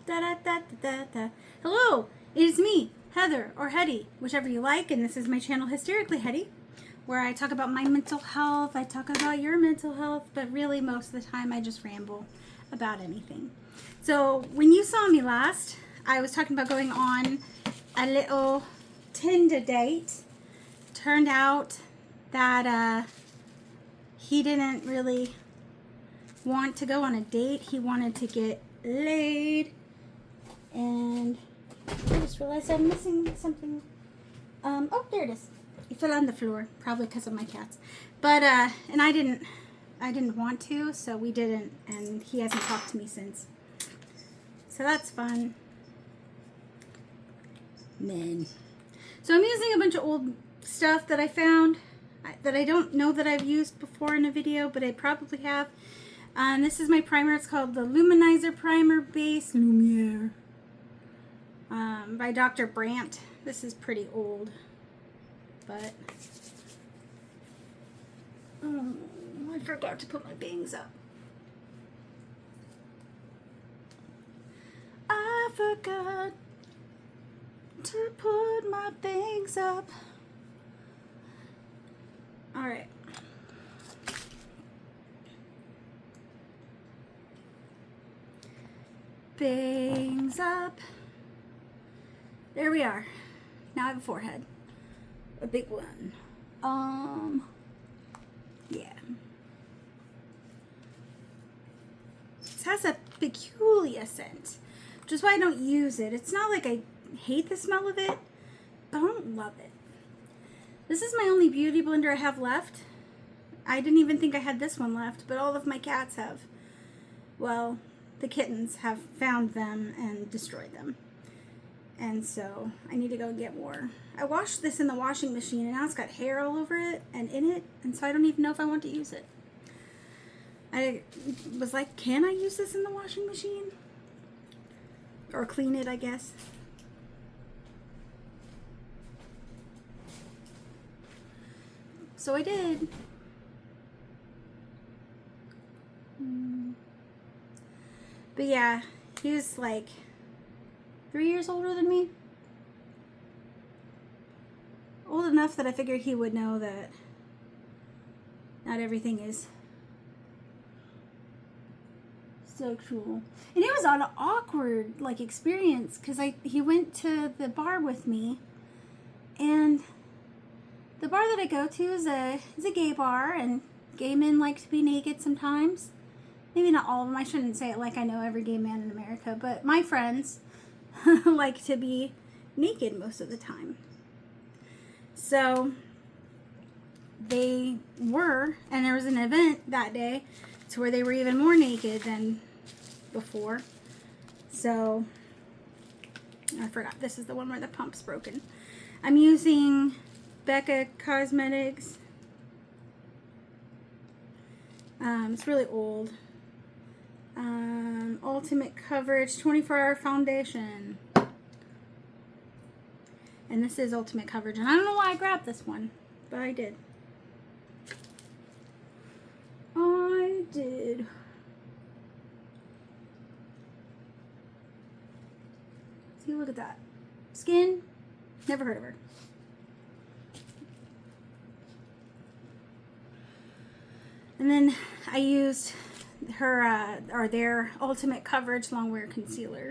Da da da da da. Hello, it is me, Heather, or Hetty, whichever you like, and this is my channel, Hysterically Hetty, where I talk about my mental health, I talk about your mental health, but really most of the time I just ramble about anything. So when you saw me last, I was talking about going on a little Tinder date. Turned out that he didn't really want to go on a date. He wanted to get laid. And I just realized I'm missing something. Oh, there it is. It fell on the floor, probably because of my cats. But and I didn't want to, so we didn't, and he hasn't talked to me since. So that's fun. Men. So I'm using a bunch of old stuff that I found that I don't know that I've used before in a video, but I probably have. And this is my primer. It's called the Luminizer Primer Base Lumiere by Dr. Brandt. This is pretty old, but I forgot to put my bangs up. I forgot to put my bangs up. All right. Bangs up. There we are. Now I have a forehead. A big one. Yeah. This has a peculiar scent, which is why I don't use it. It's not like I hate the smell of it, but I don't love it. This is my only beauty blender I have left. I didn't even think I had this one left, but all of my cats have. Well, the kittens have found them and destroyed them. And so I need to go get more. I washed this in the washing machine and now it's got hair all over it and in it, and so I don't even know if I want to use it. I was like, can I use this in the washing machine? Or clean it, I guess. So I did. But yeah, he was like 3 years older than me. Old enough that I figured he would know that not everything is sexual. And it was an awkward like experience because he went to the bar with me, and the bar that I go to is a gay bar, and gay men like to be naked sometimes. Maybe not all of them. I shouldn't say it like I know every gay man in America, but my friends like to be naked most of the time. So they were, and there was an event that day to where they were even more naked than before. So I forgot, this is the one where the pump's broken. I'm using Becca Cosmetics. It's really old. Ultimate Coverage 24-Hour Foundation. And this is Ultimate Coverage. And I don't know why I grabbed this one, but I did. I did. See, look at that. Skin. Never heard of her. And then I used her, or their Ultimate Coverage Longwear Concealer.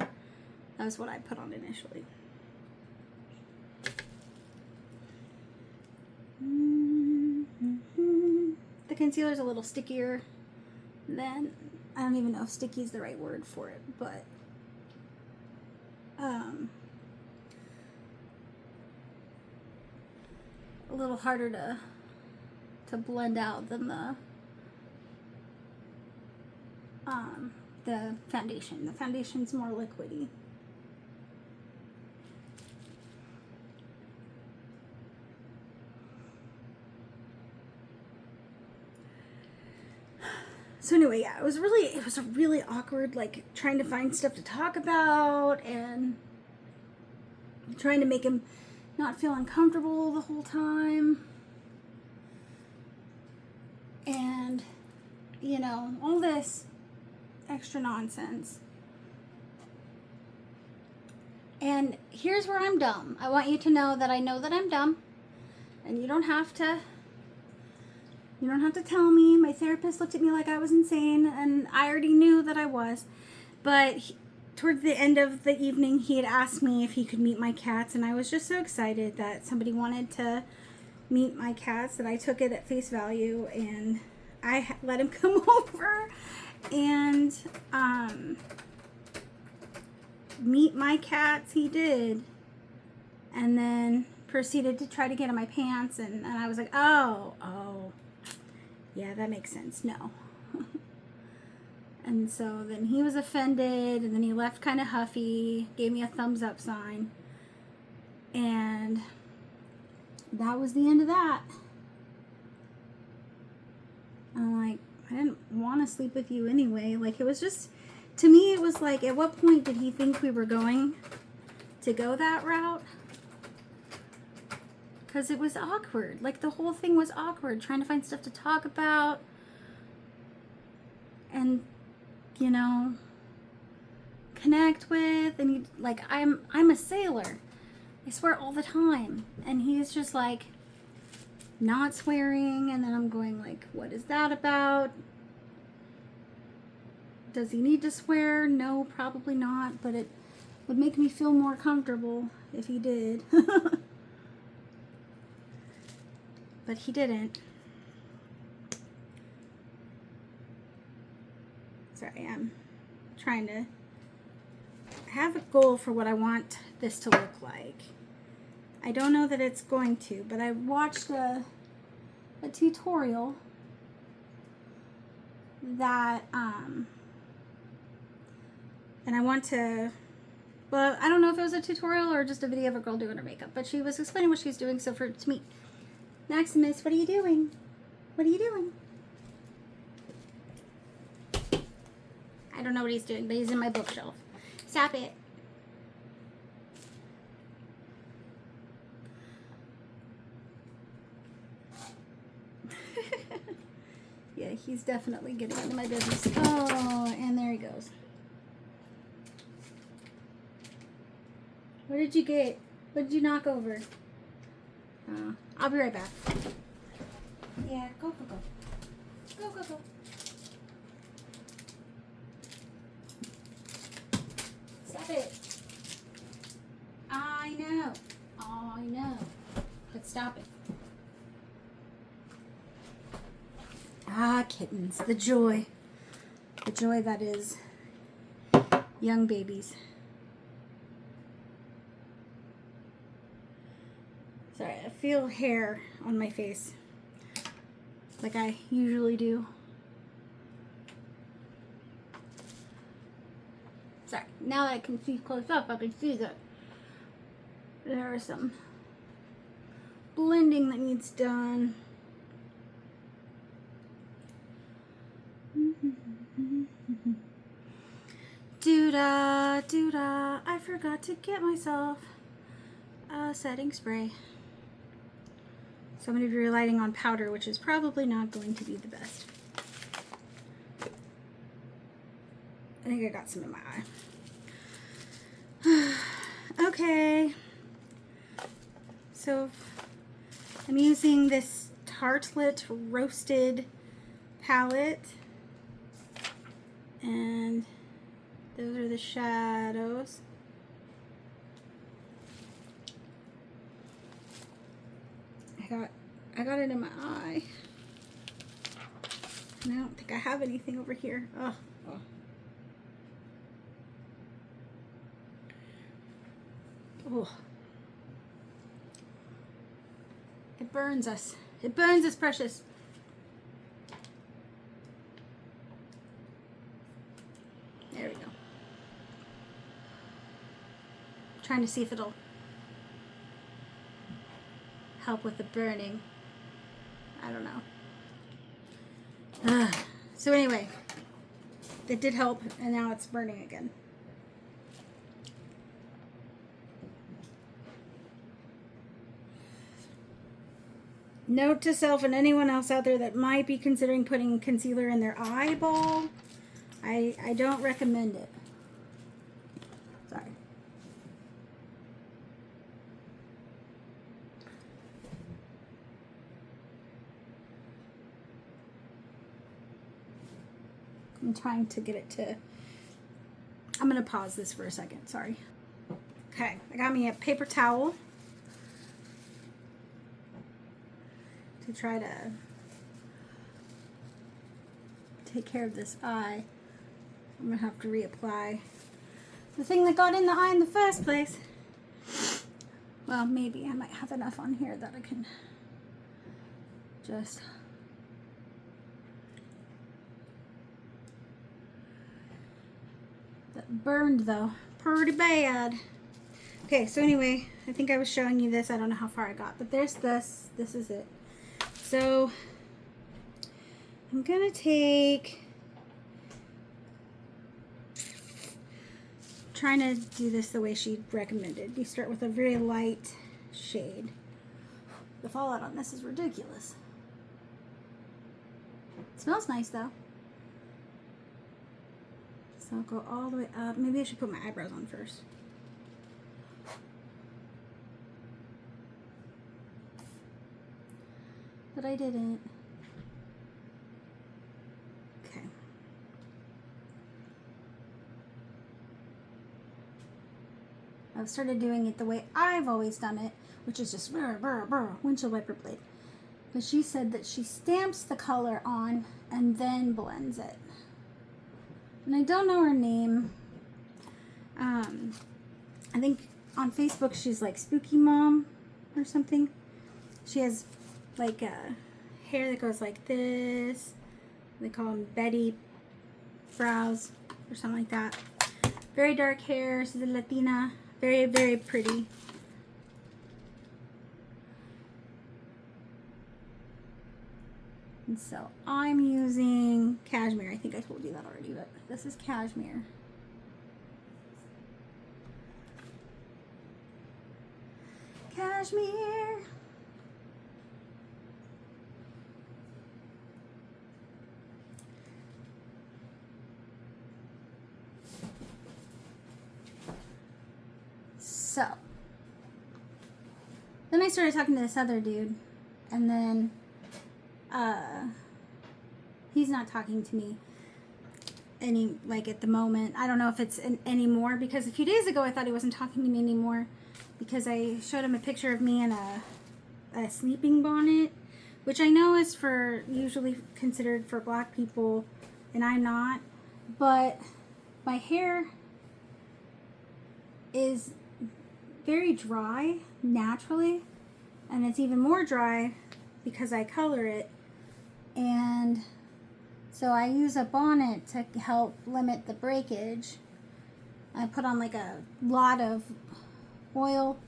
That was what I put on initially. The concealer's a little stickier than, I don't even know if sticky is the right word for it, but a little harder to blend out than the foundation. The foundation's more liquidy. So anyway, yeah, it was a really awkward, like, trying to find stuff to talk about and trying to make him not feel uncomfortable the whole time. And, you know, all this extra nonsense. And here's where I'm dumb. I want you to know that I'm dumb. And you don't have to tell me. My therapist looked at me like I was insane, and I already knew that I was. But towards the end of the evening, he had asked me if he could meet my cats, and I was just so excited that somebody wanted to meet my cats that I took it at face value, and I let him come over and meet my cats. He did, and then proceeded to try to get in my pants, and I was like, oh, yeah, that makes sense. No. And so then he was offended, and then he left kind of huffy, gave me a thumbs up sign, and that was the end of that. I'm like, I didn't want to sleep with you anyway. Like, it was just, to me, it was like, at what point did he think we were going to go that route? Because it was awkward. Like, the whole thing was awkward, trying to find stuff to talk about. And, you know, connect with. And he, like, I'm a sailor. I swear all the time. And he's just like not swearing. And then I'm going like, what is that about? Does he need to swear? No, probably not. But it would make me feel more comfortable if he did. But he didn't. Sorry, I'm trying to have a goal for what I want this to look like. I don't know that it's going to, but I watched a tutorial that, and I want to, well, I don't know if it was a tutorial or just a video of a girl doing her makeup, but she was explaining what she's doing. So to me, Maximus, what are you doing? What are you doing? I don't know what he's doing, but he's in my bookshelf. Stop it. Yeah, he's definitely getting into my business. Oh, and there he goes. What did you get? What did you knock over? I'll be right back. Yeah, go. Go. Stop it. I know. But stop it. Ah, kittens. The joy. The joy that is young babies. Sorry, I feel hair on my face. Like I usually do. Sorry, now that I can see close up, I can see that there is some blending that needs done. Doo-da, I forgot to get myself a setting spray. So I'm going to be relying on powder, which is probably not going to be the best. I think I got some in my eye. Okay. So I'm using this Tartelette Roasted palette. And those are the shadows. I got it in my eye. And I don't think I have anything over here. Oh. It burns us. It burns us, precious. There we go. Trying to see if it'll help with the burning. I don't know. So anyway, it did help, and now it's burning again. Note to self and anyone else out there that might be considering putting concealer in their eyeball, I don't recommend it. Sorry. I'm trying to get it to... I'm going to pause this for a second. Sorry. Okay, I got me a paper towel to try to take care of this eye. I'm going to have to reapply the thing that got in the eye in the first place. Well, maybe I might have enough on here that I can just... That burned though, pretty bad. Okay, so anyway, I think I was showing you this. I don't know how far I got, but there's this. This is it. So I'm gonna take... Trying to do this the way she recommended. You start with a very light shade. The fallout on this is ridiculous. It smells nice though. So I'll go all the way up. Maybe I should put my eyebrows on first. But I didn't. Okay. I've started doing it the way I've always done it, which is just brr, brr, brr, windshield wiper blade. But she said that she stamps the color on and then blends it. And I don't know her name. I think on Facebook she's like Spooky Mom or something. She has like a hair that goes like this. They call them Betty brows or something like that. Very dark hair. She's a Latina. Very, very pretty. And so I'm using cashmere. I think I told you that already, but this is cashmere. Cashmere. So then I started talking to this other dude, and then he's not talking to me at the moment. I don't know if it's anymore, because a few days ago I thought he wasn't talking to me anymore because I showed him a picture of me in a sleeping bonnet, which I know is usually considered for black people, and I'm not, but my hair is very dry naturally, and it's even more dry because I color it. And so I use a bonnet to help limit the breakage. I put on like a lot of oil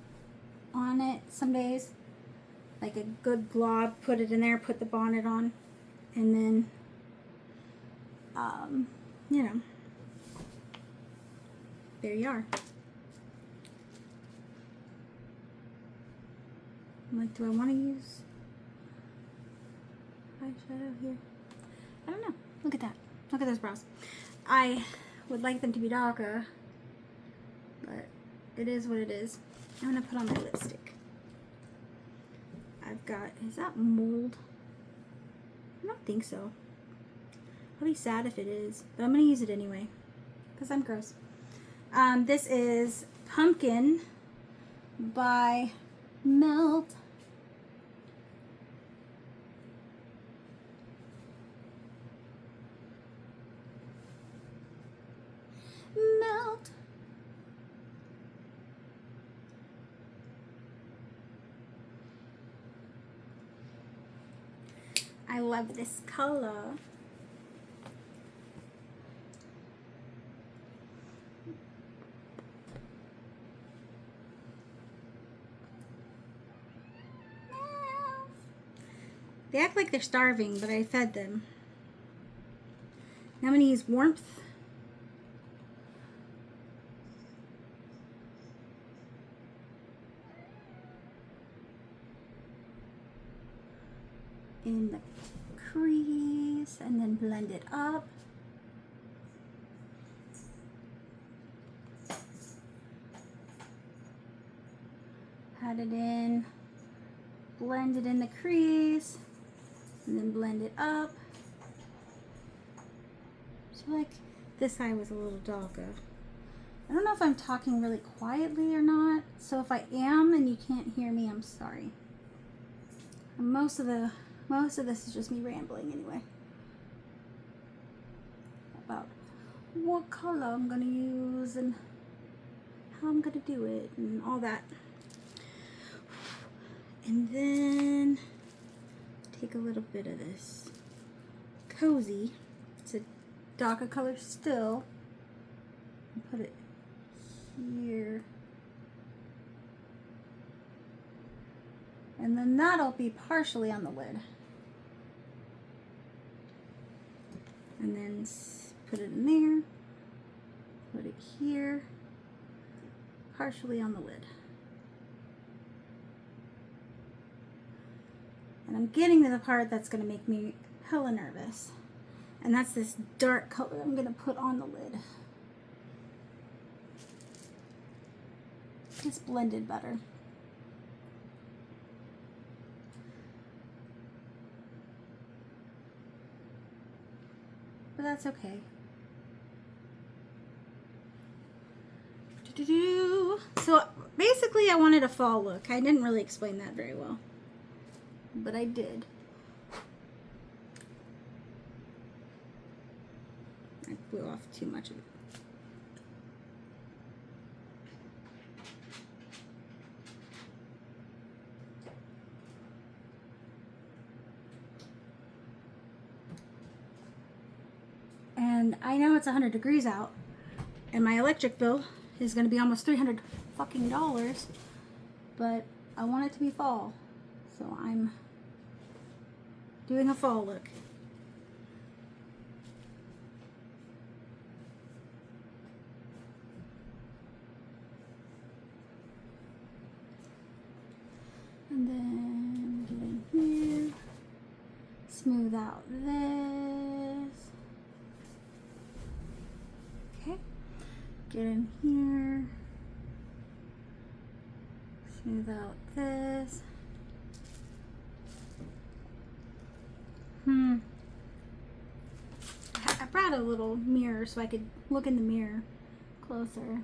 on it some days, like a good glob, put it in there, put the bonnet on, and then you know, there you are. I'm like, do I want to use eyeshadow here? I don't know. Look at that. Look at those brows. I would like them to be darker, but it is what it is. I'm going to put on my lipstick. I've got, is that mold? I don't think so. I'll be sad if it is, but I'm going to use it anyway because I'm gross. This is Pumpkin by Melt. Melt. I love this color. They act like they're starving, but I fed them. Now I'm going to use Warmth. In the crease, and then blend it up. Pat it in, blend it in the crease, and then blend it up. So feel like this eye was a little darker. I don't know if I'm talking really quietly or not, so if I am and you can't hear me, I'm sorry. And most of this is just me rambling anyway. About what color I'm gonna use and how I'm gonna do it and all that. And then take a little bit of this Cozy. It's a darker color still. And put it here. And then that'll be partially on the lid. And then put it in there. Put it here. Partially on the lid. And I'm getting to the part that's going to make me hella nervous. And that's this dark color I'm going to put on the lid. Just blended better. But that's okay. So basically I wanted a fall look. I didn't really explain that very well, but I did. I blew off too much of it. And I know it's 100 degrees out, and my electric bill is going to be almost $300 fucking dollars, but I want it to be fall, so I'm doing a fall look. And then get in here, smooth out this. Okay, get in here, smooth out this. I brought a little mirror so I could look in the mirror closer.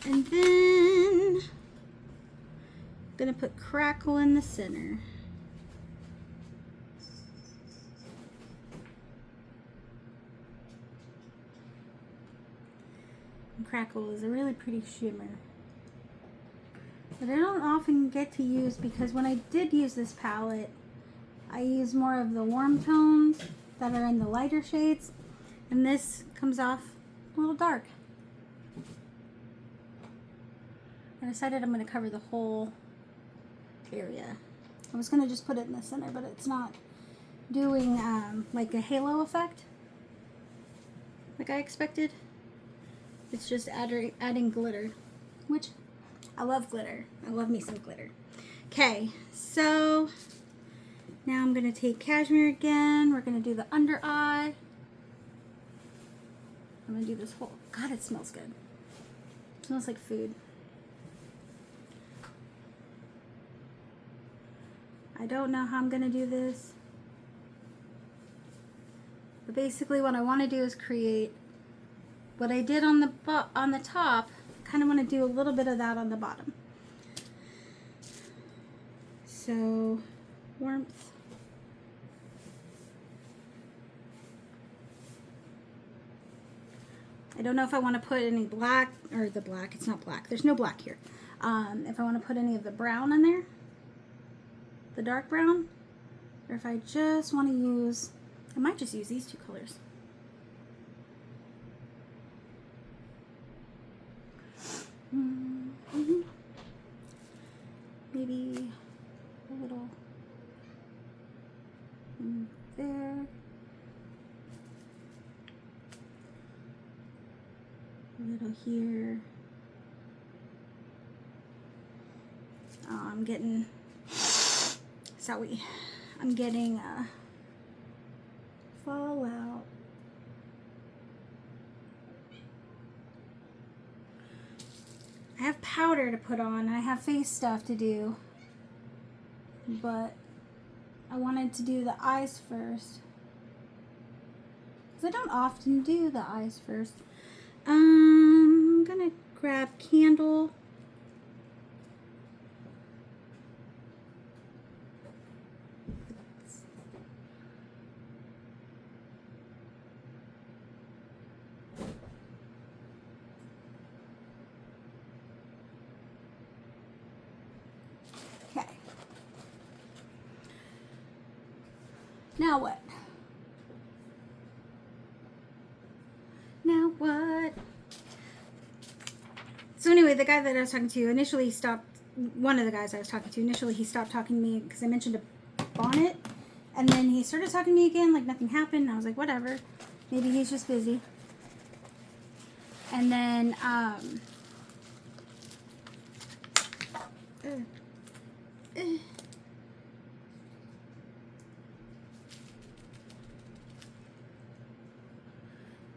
And then I'm gonna put Crackle in the center. And Crackle is a really pretty shimmer that I don't often get to use, because when I did use this palette, I use more of the warm tones that are in the lighter shades, and this comes off a little dark. I decided I'm going to cover the whole area. I was going to just put it in the center, but it's not doing like a halo effect like I expected. It's just adding glitter, which I love glitter. I love me some glitter. Okay, so now I'm going to take Cashmere again. We're going to do the under eye. I'm going to do this whole... God, it smells good. It smells like food. I don't know how I'm going to do this. But basically what I want to do is create what I did on the top. Kind of want to do a little bit of that on the bottom. So, warmth. I don't know if I want to put any black, or the black, it's not black, there's no black here. If I want to put any of the brown in there, the dark brown, or if I just want to use, I might just use these two colors. Maybe a little there. A little here. Oh, I'm getting, sorry, I'm getting fallout. I have powder to put on. I have face stuff to do, but I wanted to do the eyes first. because I don't often do the eyes first. I'm gonna grab Candle. Okay. Now what? Now what? So anyway, the guy that I was talking to initially stopped, one of the guys I was talking to initially, he stopped talking to me because I mentioned a bonnet. And then he started talking to me again like nothing happened. And I was like, whatever. Maybe he's just busy. And then,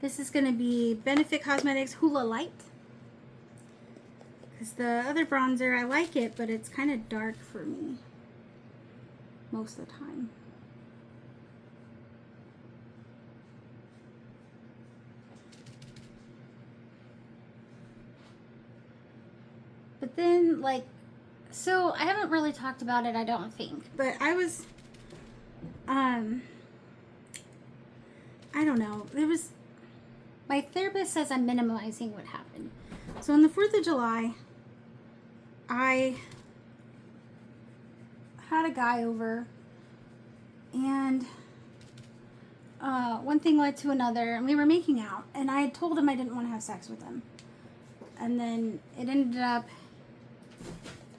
this is going to be Benefit Cosmetics Hula Light. Because the other bronzer, I like it, but it's kind of dark for me most of the time. But then, like, so I haven't really talked about it, I don't think. But I was, I don't know. My therapist says I'm minimizing what happened. So on the 4th of July, I had a guy over, and one thing led to another, and we were making out, and I had told him I didn't want to have sex with him. And then it ended up,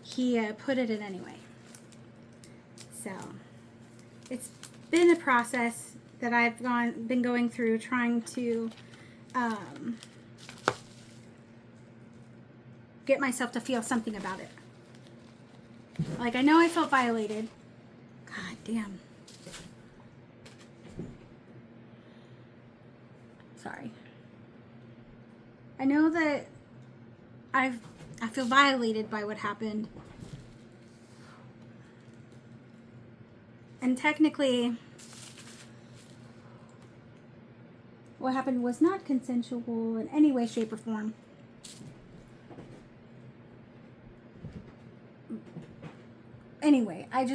he put it in anyway. So it's been a process that I've been going through, trying to get myself to feel something about it. Like, I know I felt violated. God damn. Sorry. I know that I feel violated by what happened. And technically, what happened was not consensual in any way, shape, or form. Anyway, I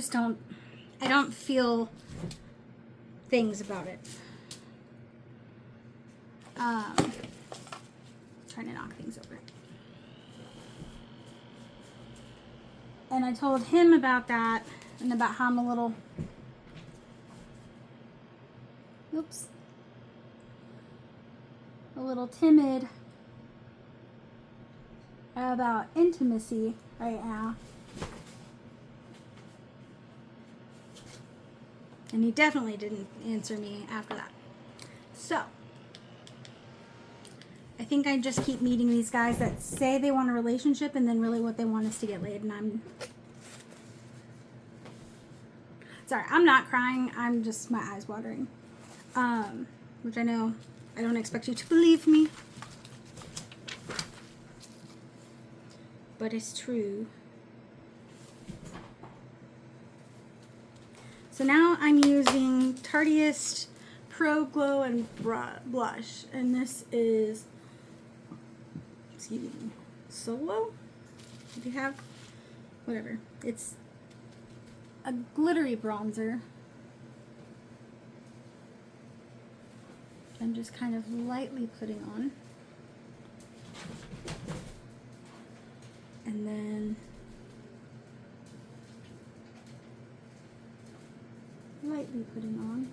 don't feel things about it. Trying to knock things over. And I told him about that and about how I'm a little, a little timid about intimacy right now. And he definitely didn't answer me after that. So, I think I just keep meeting these guys that say they want a relationship and then really what they want is to get laid. And I'm sorry, I'm not crying. I'm just, my eyes watering. Which I know I don't expect you to believe me. But it's true. So now I'm using Tarteist Pro Glow and Blush. And this is, excuse me, Solo? If you have, whatever. It's a glittery bronzer. I'm just kind of lightly putting on. And then lightly putting on.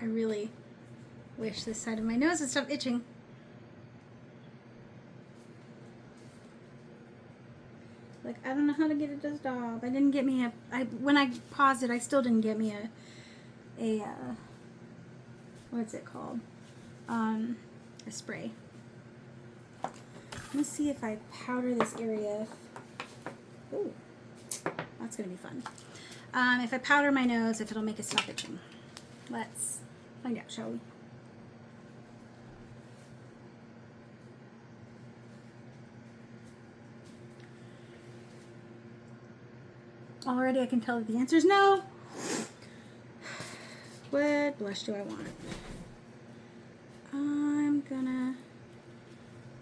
I really wish this side of my nose would stop itching. Like, I don't know how to get it to stop. I didn't get me when I paused it, I still didn't get me a what's it called? A spray. Let's see if I powder this area. Ooh, that's gonna be fun. If I powder my nose, if it'll make it stop itching. Let's find out, shall we? Already I can tell that the answer is no. What blush do I want? I'm gonna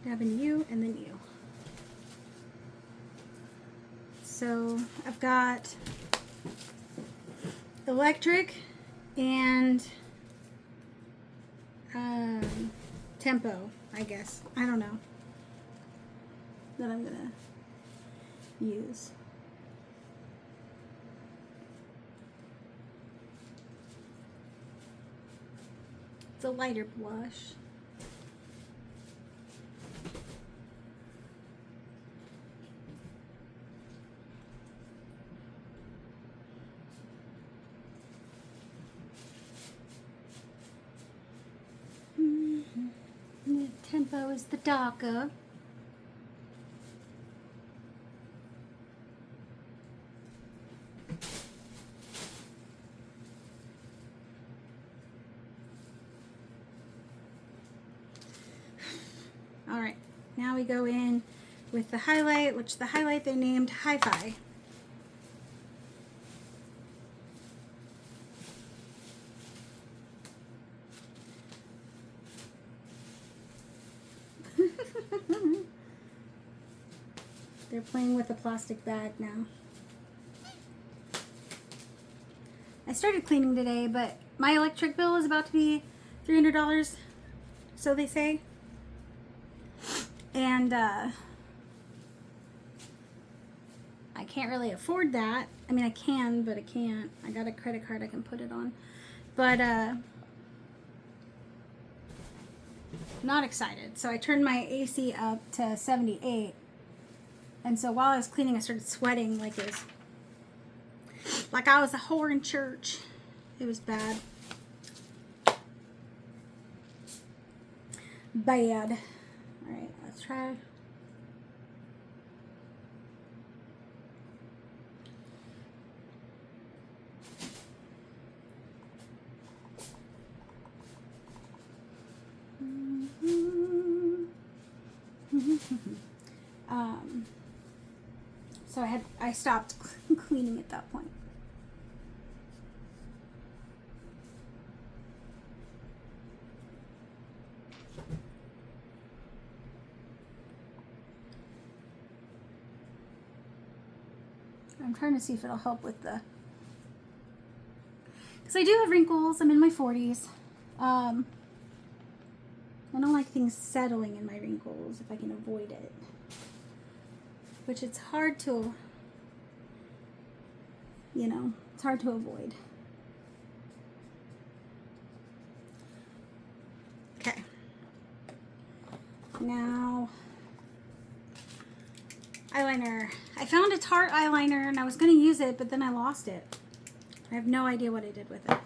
dab in you and then you. So I've got Electric and Tempo, I guess. I don't know. That I'm gonna use. It's a lighter blush. The Tempo is the darker. Alright, now we go in with the highlight, which the highlight they named Hi-Fi. They're playing with a plastic bag now. I started cleaning today, but my electric bill is about to be $300, so they say. And I can't really afford that. I mean, I can, but I can't. I got a credit card I can put it on. But not excited. So I turned my AC up to 78. And so while I was cleaning, I started sweating like I was a whore in church. It was bad. Bad. All right, let's try. So I stopped cleaning at that point. I'm trying to see if it'll help with the, because I do have wrinkles. I'm in my 40s. I don't like things settling in my wrinkles if I can avoid it. Which it's hard to, it's hard to avoid. Okay. Now, eyeliner. I found a Tarte eyeliner and I was going to use it, but then I lost it. I have no idea what I did with it.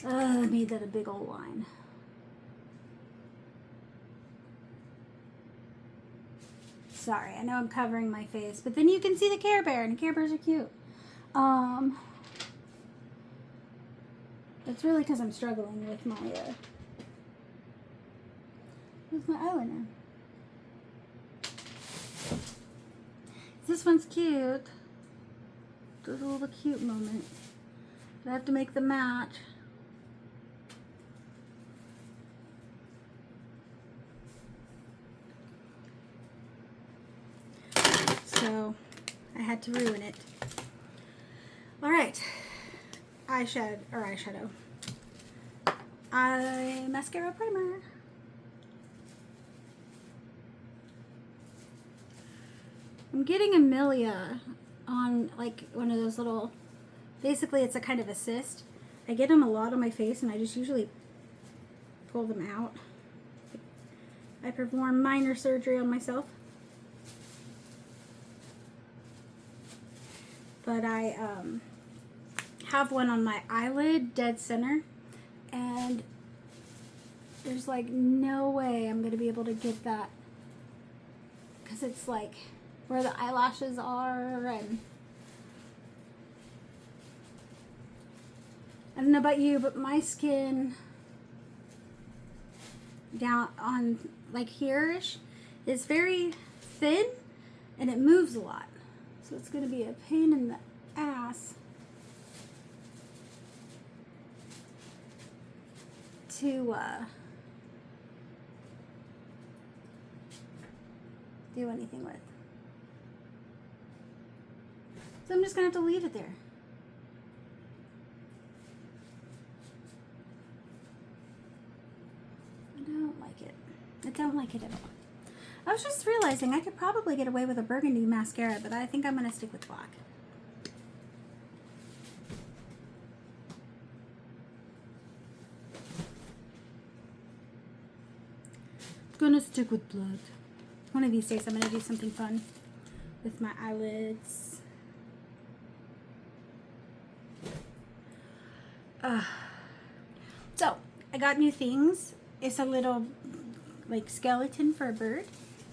I made that a big old line. Sorry, I know I'm covering my face, but then you can see the Care Bear, and Care Bears are cute. It's really because I'm struggling with my eyeliner. This one's cute. There's a little cute moment. I have to make the match. So I had to ruin it. All right, eyeshadow. Mascara primer. I'm getting Amelia on like one of those little, basically it's a kind of assist. I get them a lot on my face and I just usually pull them out. I perform minor surgery on myself. But I have one on my eyelid, dead center, and there's like no way I'm going to be able to get that, because it's like where the eyelashes are, and I don't know about you, but my skin down on like here-ish is very thin and it moves a lot. So it's going to be a pain in the ass to do anything with. So I'm just going to have to leave it there. I don't like it. I don't like it at all. I was just realizing I could probably get away with a burgundy mascara, but I think I'm going to stick with black. Gonna stick with black. One of these days I'm going to do something fun with my eyelids. So, I got new things. It's a little like skeleton for a bird.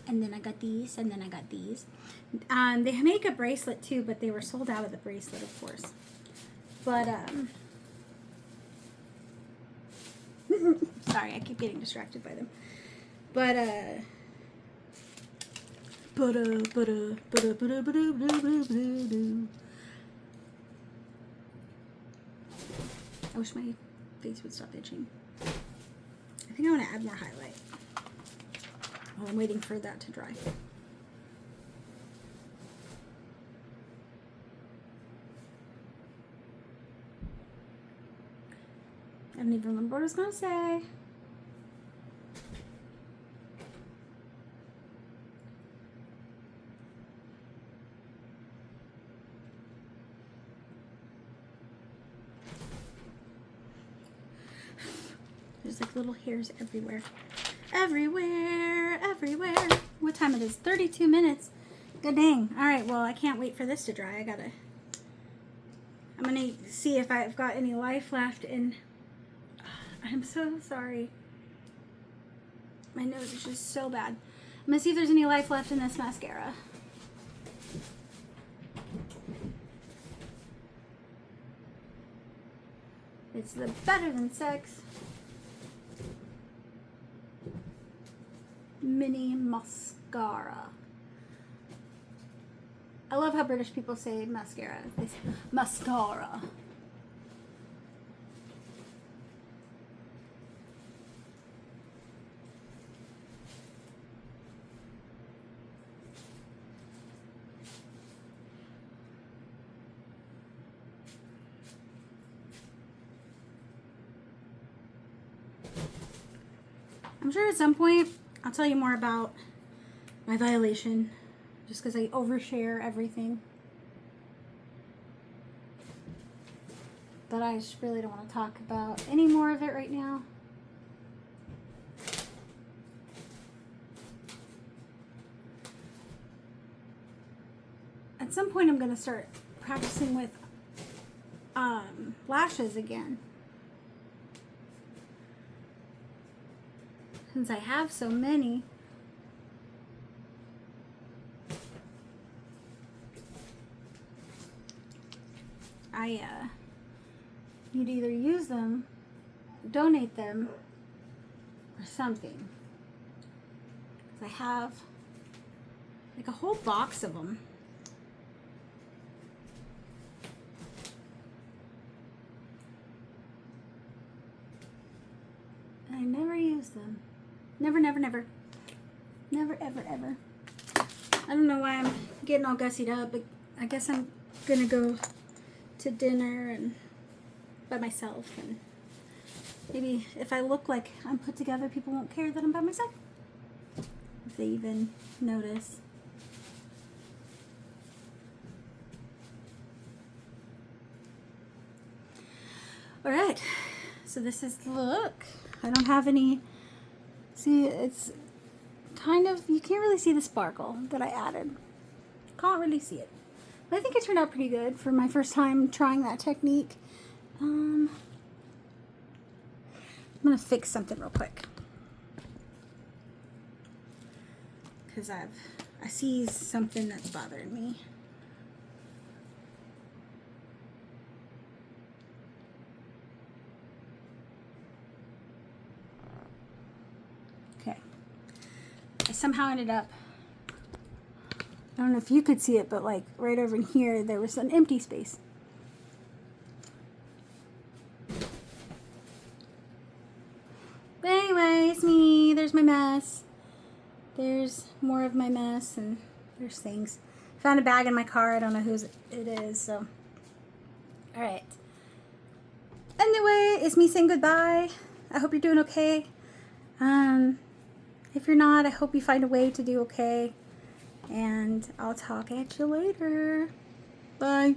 And then I got these, and then I got these. They make a bracelet too, but they were sold out of the bracelet, of course. But, sorry, I keep getting distracted by them. But, I wish my face would stop itching. I think I want to add more highlight while I'm waiting for that to dry. I don't even remember what I was going to say. There's like little hairs everywhere. Everywhere, everywhere. What time it is? 32 minutes. Good dang. Alright, well, I can't wait for this to dry. I'm gonna see if I've got any life left in. I'm so sorry. My nose is just so bad. I'm gonna see if there's any life left in this mascara. It's the Better Than Sex Mini Mascara. I love how British people say mascara. They say mascara. I'm sure at some point I'll tell you more about my violation, just because I overshare everything. But I just really don't want to talk about any more of it right now. At some point I'm going to start practicing with lashes again. Since I have so many. I need to either use them, donate them, or something. Because I have like a whole box of them. And I never use them. Never, never, never. Never, ever, ever. I don't know why I'm getting all gussied up, but I guess I'm gonna go to dinner and by myself, and maybe if I look like I'm put together, people won't care that I'm by myself. If they even notice. Alright, so this is the look. I don't have any. See, it's kind of, you can't really see the sparkle that I added. Can't really see it. But I think it turned out pretty good for my first time trying that technique. going to fix something real quick. Because I see something that's bothering me. Okay. I somehow ended up, I don't know if you could see it, but like right over in here, there was an empty space. But anyway, it's me. There's my mess. There's more of my mess, and there's things. Found a bag in my car. I don't know whose it is, so. Alright. Anyway, it's me saying goodbye. I hope you're doing okay. If you're not, I hope you find a way to do okay. And I'll talk at you later. Bye.